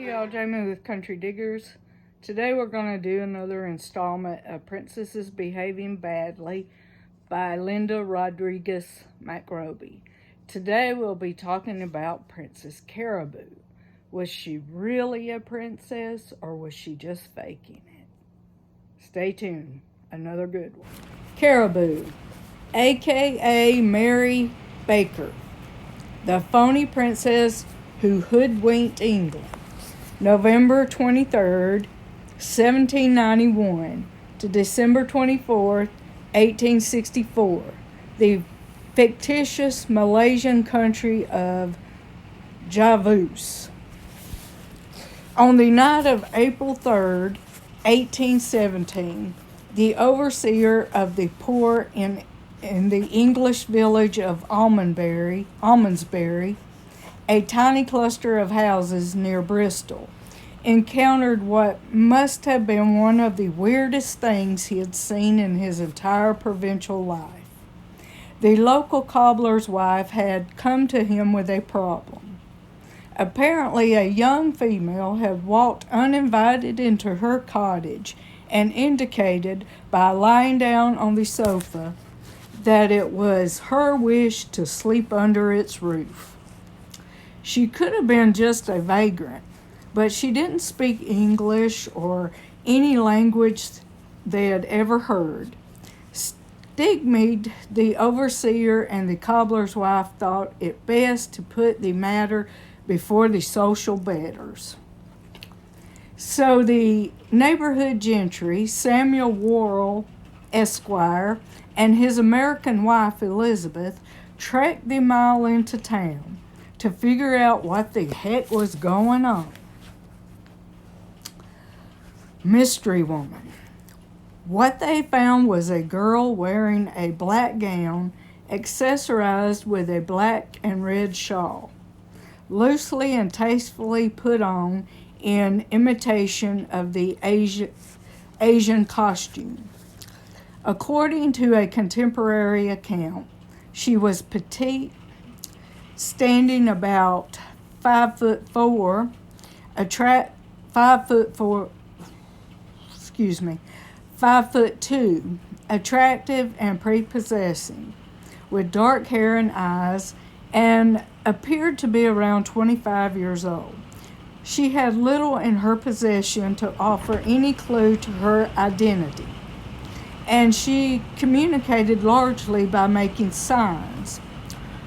Hey y'all, Jamie with Country Diggers. Today we're going to do another installment of Princesses Behaving Badly by Linda Rodriguez McRobbie. Today we'll be talking about Princess Caraboo. Was she really a princess or was she just faking it? Stay tuned. Another good one. Caraboo, aka Mary Baker, the phony princess who hoodwinked England. November 23rd, 1791 to December 24th, 1864. The fictitious Malaysian country of Javus. On the night of April 3rd, 1817, the overseer of the poor in the English village of Almondsbury, a tiny cluster of houses near Bristol, encountered what must have been one of the weirdest things he had seen in his entire provincial life. The local cobbler's wife had come to him with a problem. Apparently, a young female had walked uninvited into her cottage and indicated by lying down on the sofa that it was her wish to sleep under its roof. She could have been just a vagrant, but she didn't speak English or any language they had ever heard. Stygmede, the overseer, and the cobbler's wife thought it best to put the matter before the social betters. So the neighborhood gentry, Samuel Worrell, Esquire, and his American wife, Elizabeth, trekked the mile into town to figure out what the heck was going on. Mystery Woman. What they found was a girl wearing a black gown accessorized with a black and red shawl, loosely and tastefully put on in imitation of the Asian costume. According to a contemporary account, she was petite, standing about 5'2", attractive and prepossessing, with dark hair and eyes, and appeared to be around 25 years old. She had little in her possession to offer any clue to her identity, and she communicated largely by making signs.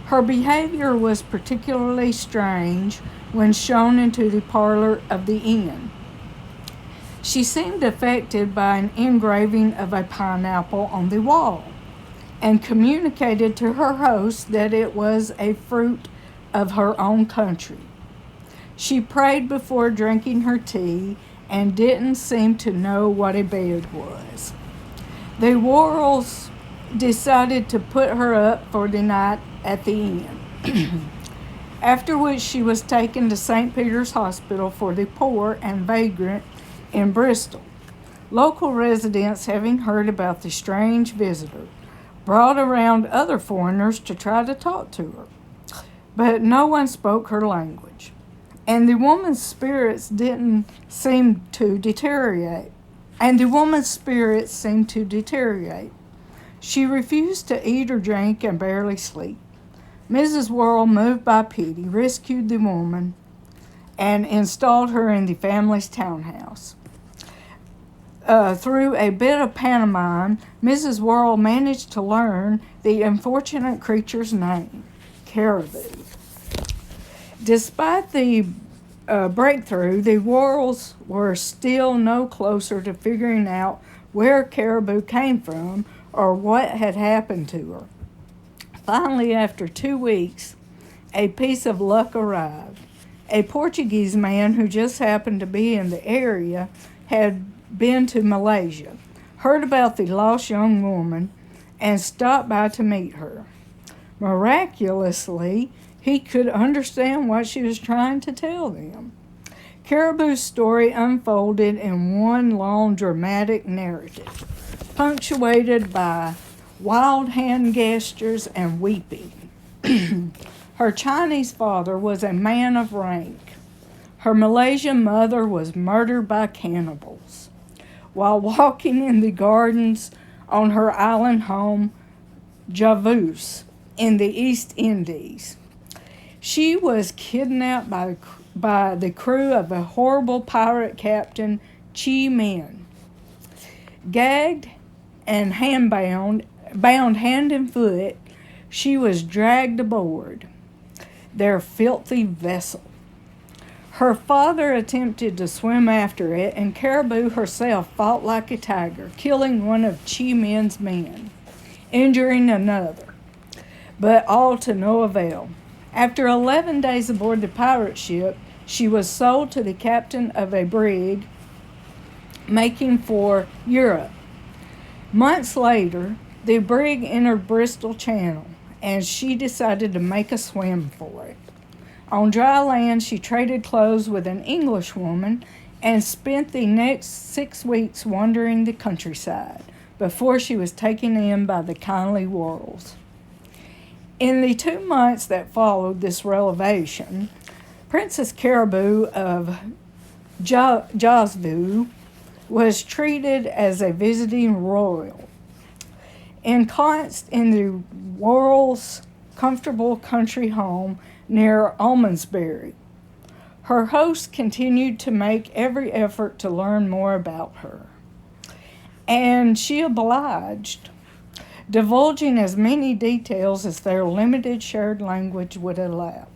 Her behavior was particularly strange when shown into the parlor of the inn. She seemed affected by an engraving of a pineapple on the wall and communicated to her host that it was a fruit of her own country. She prayed before drinking her tea and didn't seem to know what a bed was. The Worrells decided to put her up for the night at the inn, after which she was taken to St. Peter's Hospital for the Poor and Vagrant in Bristol. Local residents, having heard about the strange visitor, brought around other foreigners to try to talk to her, but no one spoke her language, and the woman's spirits seemed to deteriorate. She refused to eat or drink and barely sleep. Mrs. Worrell, moved by pity, rescued the woman and installed her in the family's townhouse. Through a bit of pantomime, Mrs. Worrell managed to learn the unfortunate creature's name, Caraboo. Despite the breakthrough, the Worrells were still no closer to figuring out where Caraboo came from or what had happened to her. Finally, after 2 weeks, a piece of luck arrived. A Portuguese man who just happened to be in the area had been to Malaysia, heard about the lost young woman, and stopped by to meet her. Miraculously, he could understand what she was trying to tell them. Caraboo's story unfolded in one long dramatic narrative, punctuated by wild hand gestures and weeping. Her Chinese father was a man of rank. Her Malaysian mother was murdered by cannibals while walking in the gardens on her island home, Javus, in the East Indies. She was kidnapped by the crew of a horrible pirate captain, Chi Min. Gagged and bound hand and foot, she was dragged aboard their filthy vessel. Her father attempted to swim after it, and Caraboo herself fought like a tiger, killing one of Chi Min's men, injuring another, but all to no avail. After 11 days aboard the pirate ship, she was sold to the captain of a brig making for Europe. Months later, the brig entered Bristol Channel, and she decided to make a swim for it. On dry land, she traded clothes with an Englishwoman and spent the next 6 weeks wandering the countryside before she was taken in by the kindly Worrells. In the 2 months that followed this revelation, Princess Caraboo of Jasvu was treated as a visiting royal, ensconced in the Worrells' comfortable country home near Almondsbury. Her host continued to make every effort to learn more about her, and she obliged, divulging as many details as their limited shared language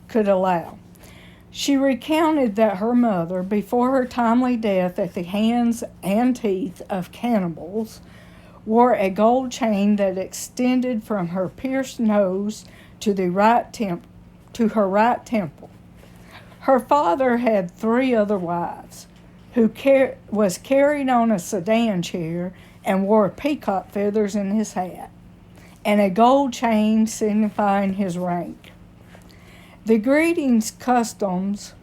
could allow. She recounted that her mother, before her timely death at the hands and teeth of cannibals, wore a gold chain that extended from her pierced nose to her right temple. Her father had 3 other wives, who was carried on a sedan chair and wore peacock feathers in his hat, and a gold chain signifying his rank. The greeting customs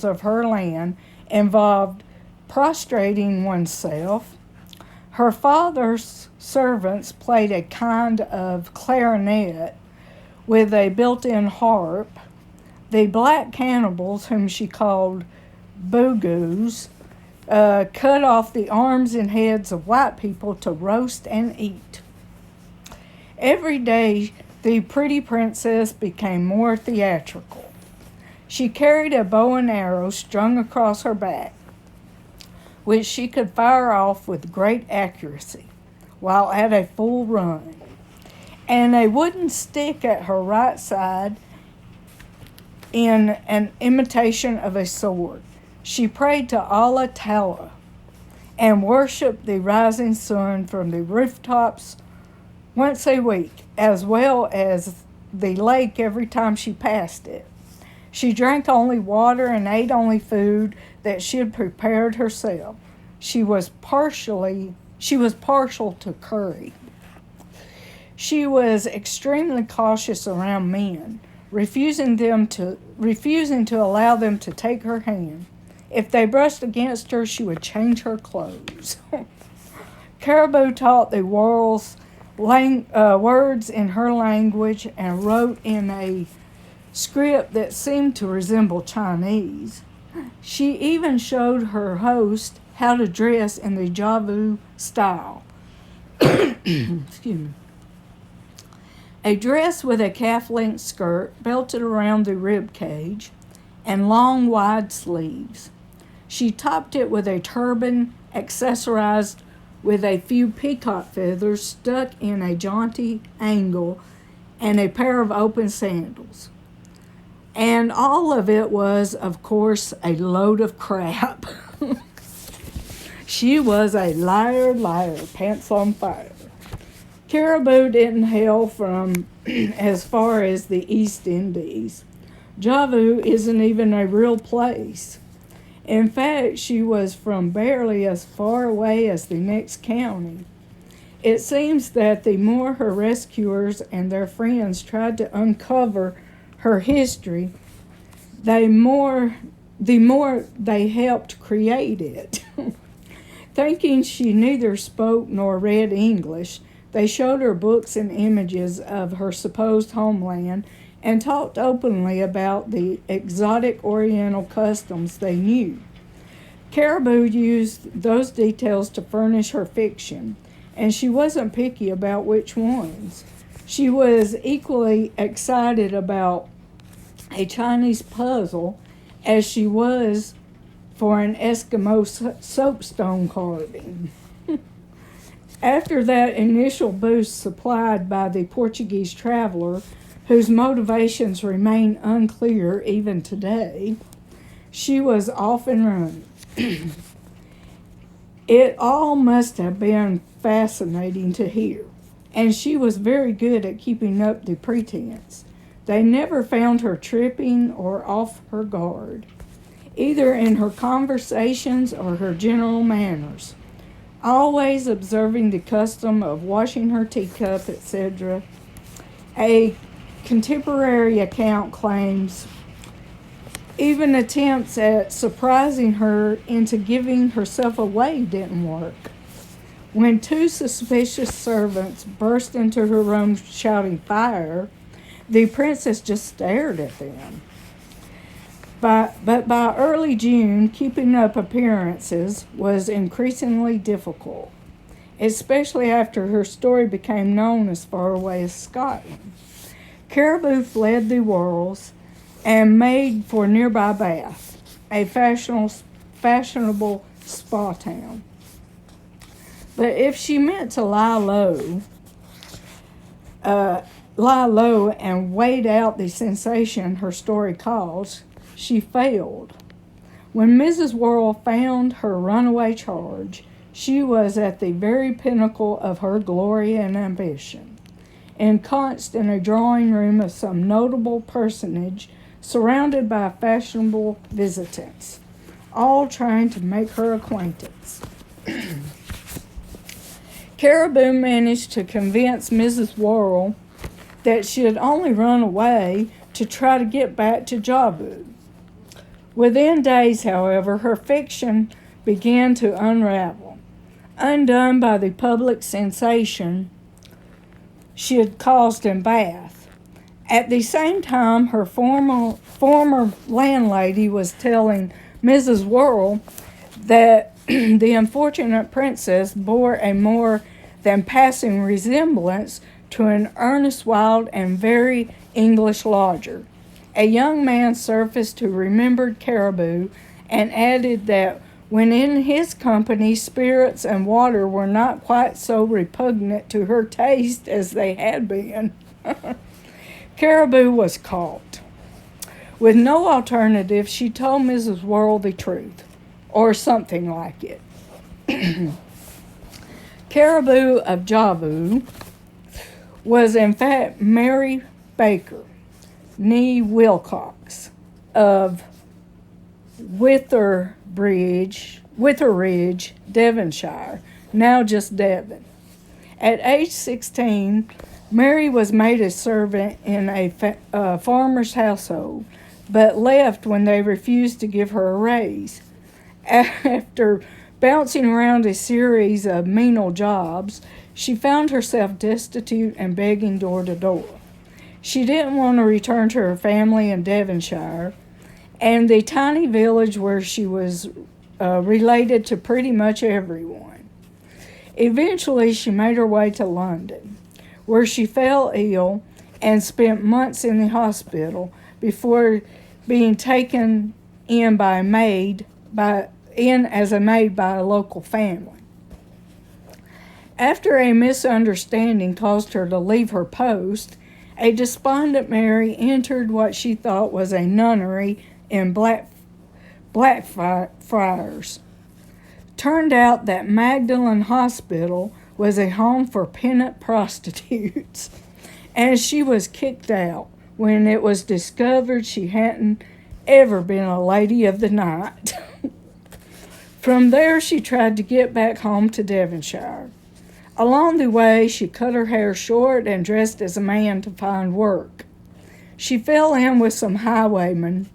of her land involved prostrating oneself. Her father's servants played a kind of clarinet with a built-in harp. The black cannibals, whom she called boogoos, cut off the arms and heads of white people to roast and eat. Every day, the pretty princess became more theatrical. She carried a bow and arrow strung across her back, which she could fire off with great accuracy while at a full run, and a wooden stick at her right side in an imitation of a sword. She prayed to Allah Ta'ala and worshipped the rising sun from the rooftops once a week, as well as the lake every time she passed it. She drank only water and ate only food that she had prepared herself. She was partial to curry. She was extremely cautious around men, refusing to allow them to take her hand. If they brushed against her, she would change her clothes. Caraboo taught the Worrells words in her language and wrote in a script that seemed to resemble Chinese. She even showed her host how to dress in the Javu style. Excuse me. A dress with a calf-length skirt belted around the rib cage and long, wide sleeves. She topped it with a turban accessorized with a few peacock feathers stuck in a jaunty angle and a pair of open sandals. And all of it was, of course, a load of crap. She was a liar, pants on fire. Caraboo didn't hail from as far as the East Indies. Javu isn't even a real place. In fact, she was from barely as far away as the next county. It seems that the more her rescuers and their friends tried to uncover her history, the more they helped create it. Thinking she neither spoke nor read English, they showed her books and images of her supposed homeland and talked openly about the exotic Oriental customs they knew. Caraboo used those details to furnish her fiction, and she wasn't picky about which ones. She was equally excited about a Chinese puzzle as she was for an Eskimo soapstone carving. After that initial boost supplied by the Portuguese traveler, whose motivations remain unclear even today, she was off and running. It all must have been fascinating to hear, and she was very good at keeping up the pretense. They never found her tripping or off her guard, either in her conversations or her general manners, always observing the custom of washing her teacup, etc. A contemporary account claims even attempts at surprising her into giving herself away didn't work. When two suspicious servants burst into her room shouting fire, the princess just stared at them. But by early June, keeping up appearances was increasingly difficult, especially after her story became known as far away as Scotland. Caraboo fled the whirls and made for nearby Bath, a fashionable spa town. But if she meant to lie low and wait out the sensation her story caused, she failed. When Mrs. Worrell found her runaway charge, she was at the very pinnacle of her glory and ambition, ensconced in a drawing room of some notable personage, surrounded by fashionable visitants, all trying to make her acquaintance. Caraboo managed to convince Mrs. Worrell that she had only run away to try to get back to Jabu. Within days, however, her fiction began to unravel, undone by the public sensation she had caused in Bath. At the same time, her former landlady was telling Mrs. Worrell that the unfortunate princess bore a more than passing resemblance to an earnest, wild, and very English lodger. A young man surfaced who remembered Caraboo and added that when in his company, spirits and water were not quite so repugnant to her taste as they had been. Caraboo was caught. With no alternative, she told Mrs. Worrell the truth, or something like it. Caraboo of Javu was in fact Mary Baker, née Wilcox, of Witheridge, Devonshire, now just Devon. At age 16, Mary was made a servant in a farmer's household, but left when they refused to give her a raise. After bouncing around a series of menial jobs, she found herself destitute and begging door to door. She didn't want to return to her family in Devonshire and the tiny village where she was related to pretty much everyone. Eventually, she made her way to London, where she fell ill and spent months in the hospital before being taken in as a maid by a local family. After a misunderstanding caused her to leave her post, a despondent Mary entered what she thought was a nunnery in Blackfriars. Turned out that Magdalen Hospital was a home for penitent prostitutes, and she was kicked out when it was discovered she hadn't ever been a lady of the night. From there, she tried to get back home to Devonshire. Along the way, she cut her hair short and dressed as a man to find work. She fell in with some highwaymen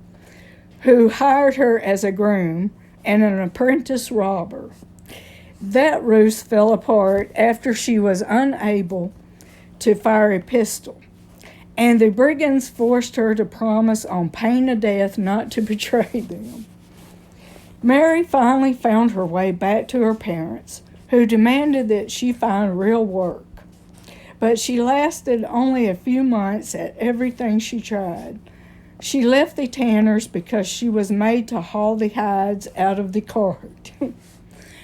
who hired her as a groom and an apprentice robber. That ruse fell apart after she was unable to fire a pistol, and the brigands forced her to promise on pain of death not to betray them. Mary finally found her way back to her parents, who demanded that she find real work. But she lasted only a few months at everything she tried. She left the tanners because she was made to haul the hides out of the cart.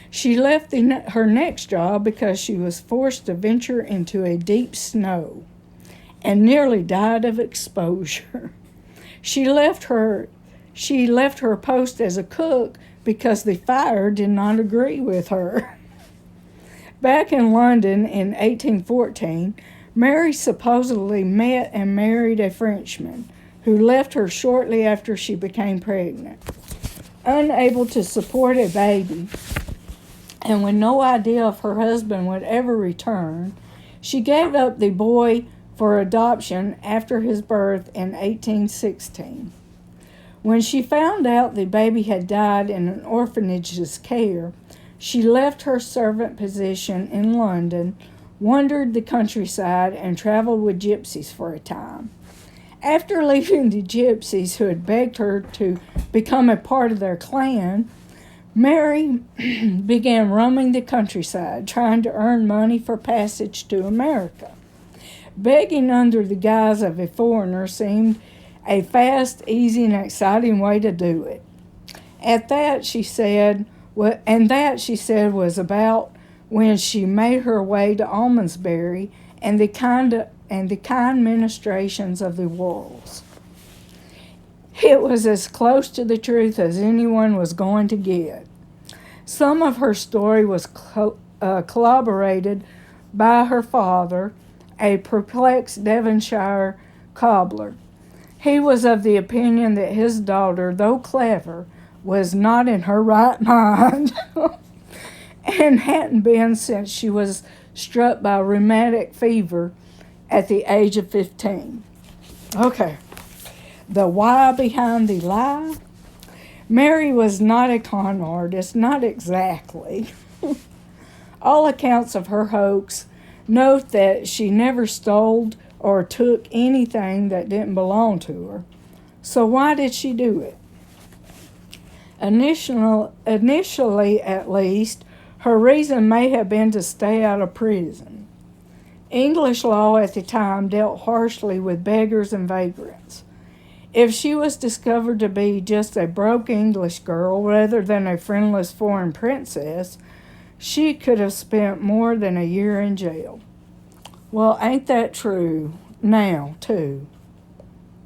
She left her next job because she was forced to venture into a deep snow and nearly died of exposure. She left her post as a cook because the fire did not agree with her. Back in London in 1814, Mary supposedly met and married a Frenchman who left her shortly after she became pregnant. Unable to support a baby, and with no idea if her husband would ever return, she gave up the boy for adoption after his birth in 1816. When she found out the baby had died in an orphanage's care, she left her servant position in London, wandered the countryside, and traveled with gypsies for a time. After leaving the gypsies who had begged her to become a part of their clan, Mary began roaming the countryside, trying to earn money for passage to America. Begging under the guise of a foreigner seemed a fast, easy, and exciting way to do it. That, she said, was about when she made her way to Almondsbury and the kind ministrations of the Worrells. It was as close to the truth as anyone was going to get. Some of her story was corroborated by her father, a perplexed Devonshire cobbler. He was of the opinion that his daughter, though clever, was not in her right mind and hadn't been since she was struck by rheumatic fever at the age of 15. Okay, the why behind the lie. Mary was not a con artist, not exactly. All accounts of her hoax note that she never stole or took anything that didn't belong to her. So why did she do it? Initially, at least, her reason may have been to stay out of prison. English law at the time dealt harshly with beggars and vagrants. If she was discovered to be just a broke English girl rather than a friendless foreign princess, she could have spent more than a year in jail. Well, ain't that true now, too?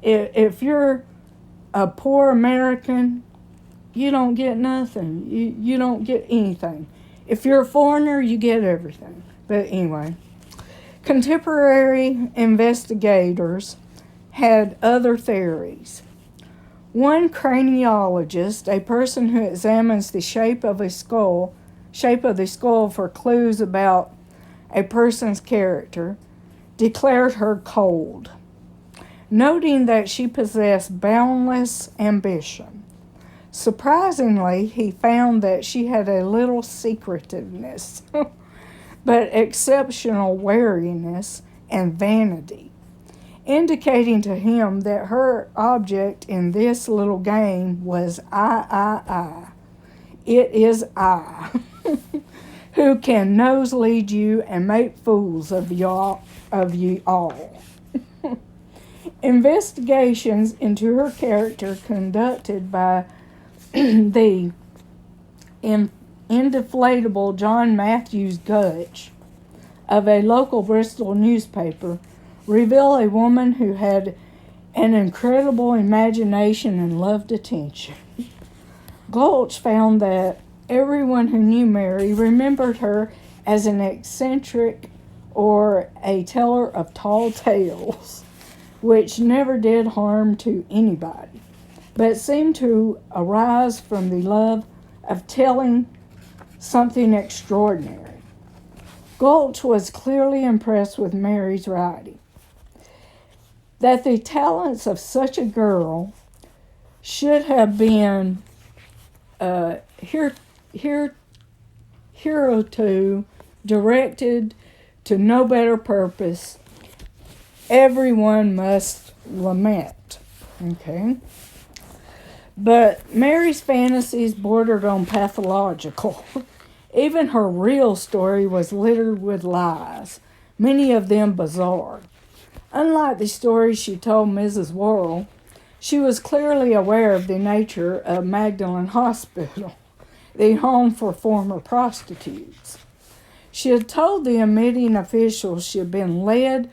If you're a poor American, you don't get nothing. You don't get anything. If you're a foreigner, you get everything. But anyway, contemporary investigators had other theories. One craniologist, a person who examines the shape of the skull for clues about a person's character, declared her cold, noting that she possessed boundless ambition. Surprisingly, he found that she had a little secretiveness, but exceptional wariness and vanity, indicating to him that her object in this little game was I. It is I, who can noselead you and make fools of you all. Investigations into her character conducted by the indeflatable John Matthews Gutch of a local Bristol newspaper reveal a woman who had an incredible imagination and loved attention. Gulch found that everyone who knew Mary remembered her as an eccentric or a teller of tall tales, which never did harm to anybody, but seemed to arise from the love of telling something extraordinary. Gulch was clearly impressed with Mary's writing. That the talents of such a girl should have been hereto directed to no better purpose everyone must lament. Okay? But Mary's fantasies bordered on pathological. Even her real story was littered with lies, many of them bizarre. Unlike the stories she told Mrs. Worrell, she was clearly aware of the nature of Magdalen Hospital, the home for former prostitutes. She had told the admitting officials she had been led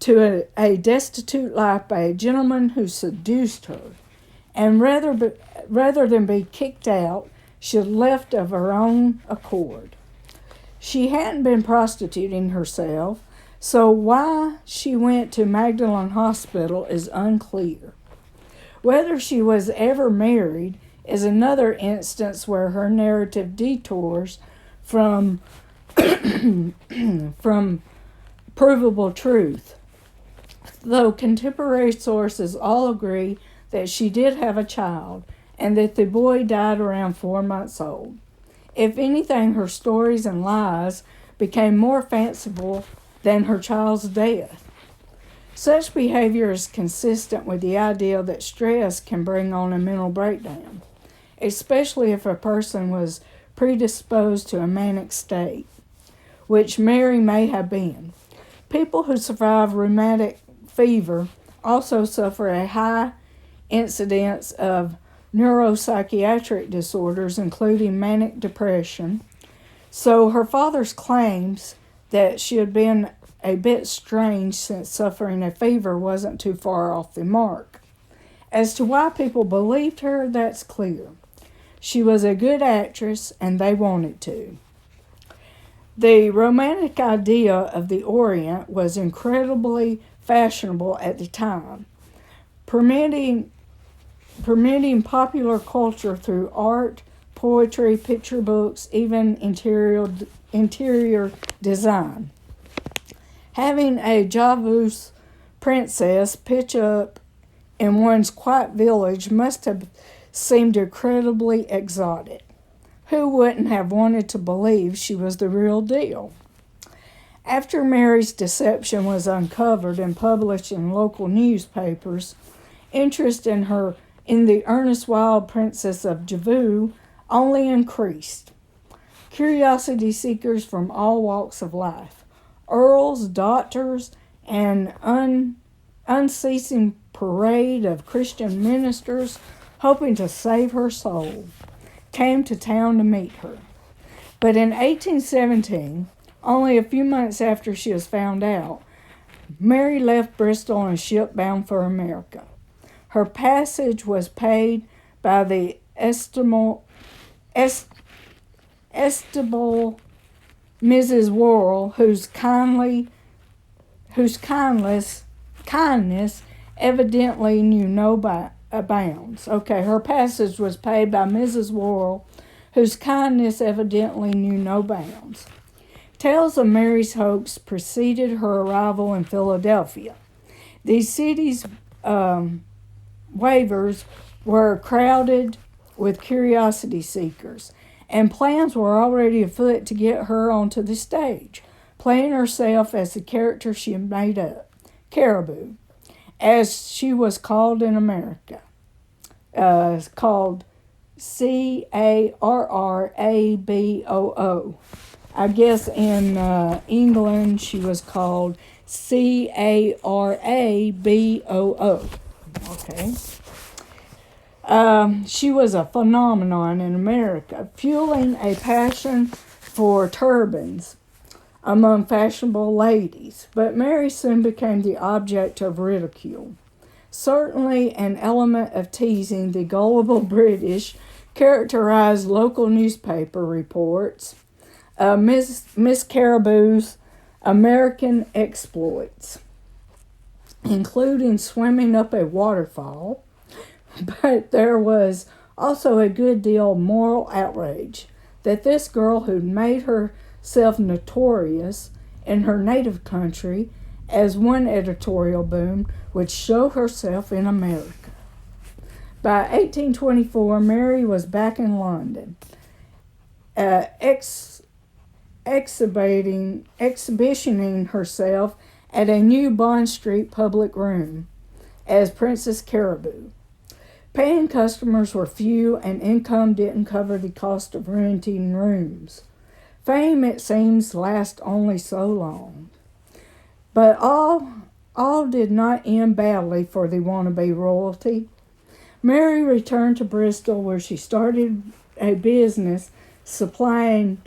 to a destitute life by a gentleman who seduced her, and rather than be kicked out, she had left of her own accord. She hadn't been prostituting herself, so why she went to Magdalen Hospital is unclear. Whether she was ever married is another instance where her narrative detours from from provable truth, though contemporary sources all agree that she did have a child and that the boy died around 4 months old. If anything, her stories and lies became more fanciful than her child's death. Such behavior is consistent with the idea that stress can bring on a mental breakdown, especially if a person was predisposed to a manic state, which Mary may have been. People who survive rheumatic fever also suffer a high incidence of neuropsychiatric disorders, including manic depression. So her father's claims that she had been a bit strange since suffering a fever wasn't too far off the mark. As to why people believed her, that's clear. She was a good actress, and they wanted to. The romantic idea of the Orient was incredibly fashionable at the time, permitting popular culture through art, poetry, picture books, even interior design. Having a Javus princess pitch up in one's quiet village must have seemed incredibly exotic. Who wouldn't have wanted to believe she was the real deal? After Mary's deception was uncovered and published in local newspapers, interest in the Ernest Wild Princess of Javoo only increased. Curiosity seekers from all walks of life, earls, doctors, and unceasing parade of Christian ministers hoping to save her soul, came to town to meet her. But in 1817, only a few months after she was found out, Mary left Bristol on a ship bound for America. Her passage was paid by the estimable Mrs. Worrell, whose kindness evidently knew no bounds. Okay, her passage was paid by Mrs. Worrell, whose kindness evidently knew no bounds. Tales of Mary's hopes preceded her arrival in Philadelphia. The city's waivers were crowded with curiosity seekers, and plans were already afoot to get her onto the stage, playing herself as the character she had made up, Caraboo, as she was called in America. Called Carraboo. I guess in England she was called Caraboo. Okay. She was a phenomenon in America, fueling a passion for turbans among fashionable ladies. But Mary soon became the object of ridicule. Certainly an element of teasing the gullible British characterized local newspaper reports of Miss Caraboo's American exploits, including swimming up a waterfall, but there was also a good deal of moral outrage that this girl who'd made herself notorious in her native country, as one editorial boomed, would show herself in America. By 1824, Mary was back in London, exhibitioning herself at a new Bond Street public room as Princess Caraboo. Paying customers were few and income didn't cover the cost of renting rooms. Fame, it seems, lasts only so long. But all did not end badly for the wannabe royalty. Mary returned to Bristol, where she started a business supplying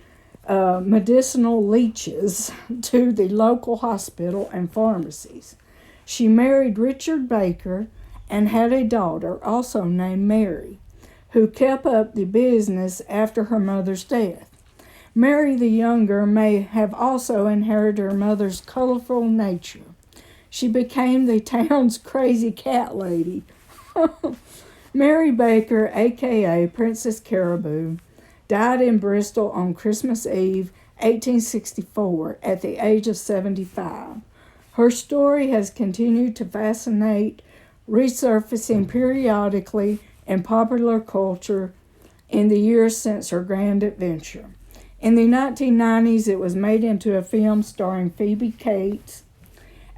medicinal leeches to the local hospital and pharmacies. She married Richard Baker and had a daughter, also named Mary, who kept up the business after her mother's death. Mary the Younger may have also inherited her mother's colorful nature. She became the town's crazy cat lady. Mary Baker, a.k.a. Princess Caraboo, died in Bristol on Christmas Eve, 1864, at the age of 75. Her story has continued to fascinate, resurfacing periodically in popular culture in the years since her grand adventure. In the 1990s, it was made into a film starring Phoebe Cates,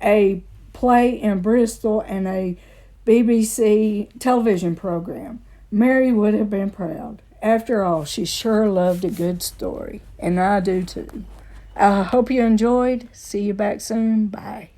a play in Bristol, and a BBC television program. Mary would have been proud. After all, she sure loved a good story, and I do too. I hope you enjoyed. See you back soon. Bye.